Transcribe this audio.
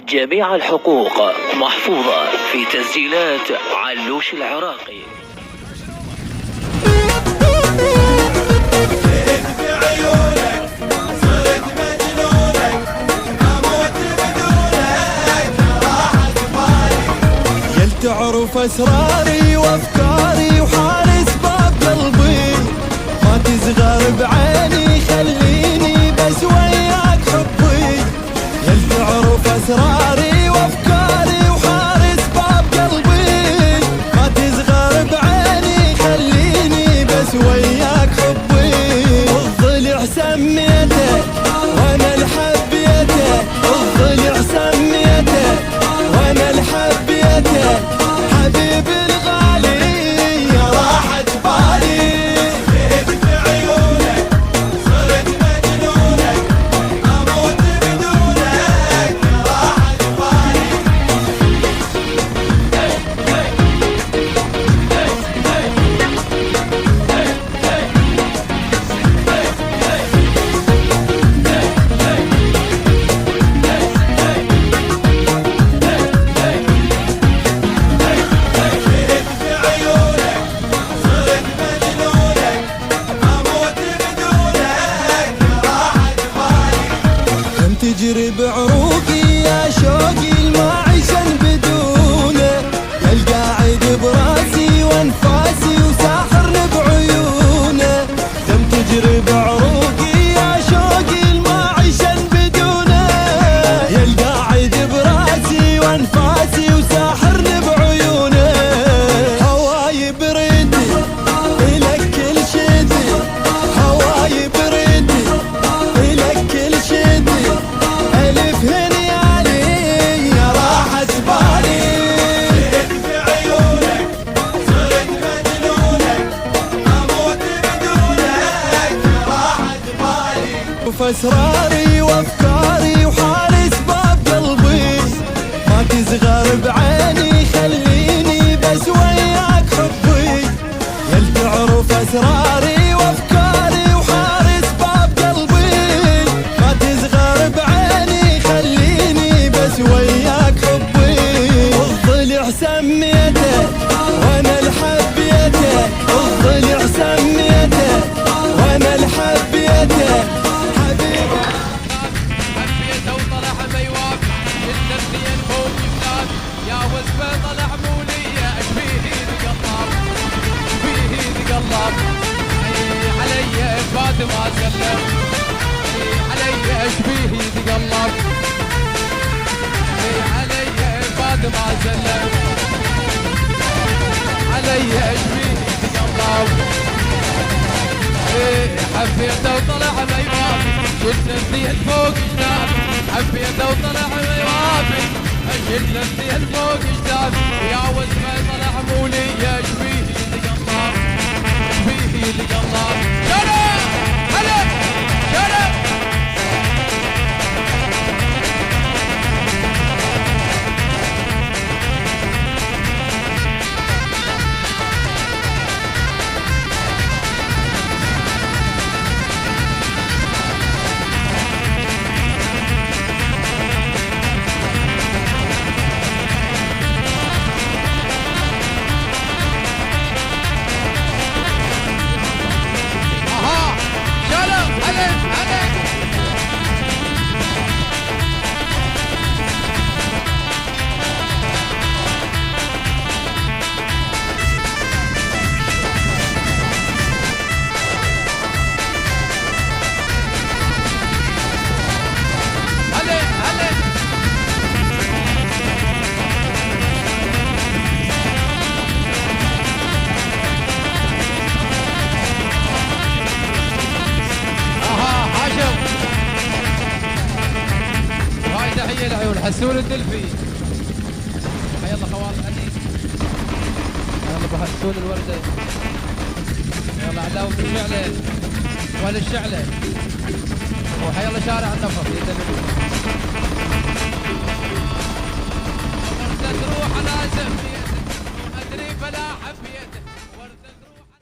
جميع الحقوق محفوظة في تسجيلات علوش العراقي. تعرف أسراري وأفكاري وحارس باب قلبي، ما تصغر بعيني خليني بس وياك حبي. يل تعرف أسراري وأفكاري وحارس باب قلبي، ما تصغر بعيني خليني بس وياك حبي. الضلع سميته وأنا الحبيته، الضلع سميته وأنا الحبيته، حبيبي الغالي يا راحة بالي. لقيت بعيونك صرت مجنونك، أموت بدونك يا راحة بالي. تجري بعروقي يا شوقي المعيشا بدونه، يا القاعد براسي وانفاسي وساحرني بعيونه. دم تجري بعروقي يا شوقي المعيشا بدونه، يا القاعد براسي وانفاسي وساحرني بعيونه. هواي بريدي إلك كل شيدي، هواي بريدي إلك كل شيدي، ألف هنيالي يا راحة بالي. لقيت بعيونك صرت مجنونك، أموت بدونك يا راحة بالي. وفسراري وأفكاري وحارس باب قلبي، ما تصغر بعيني خليني بس وياك حبي. يل تعرف أسراري وأفكاري وحارس باب قلبي، ما تصغر بعيني خليني بس وياك حبي. الضلع سميته وانا الحبيته، الضلع سميته وانا الحبيته، حبيبي حبيته وطلع بيوافق التبديل فوق جنان، يا وزبه طلع موليه اشبيه تقلب، اشبيه تقلب. علي بعد ما سلم، علي اشبيه تقلب، علي بعد ما سلم، علي اشبيه تقلب. حبيته وطلع بيوافق التبديل فوق جنان، حبيته وطلع بيوافق التبديل فوق جنان، يا وزبه طلع موليه اشبيه تقلب، اشبيه تقلب. شرف هلا شرف. حسون الدلفي، حيا الله خواص عني، يلا ابو حسون الورده، يلا علاوي بالشعله ولا الشعله، وحيا الله شارع النفر يدلل. تروح على زميتك ما ادري فلاح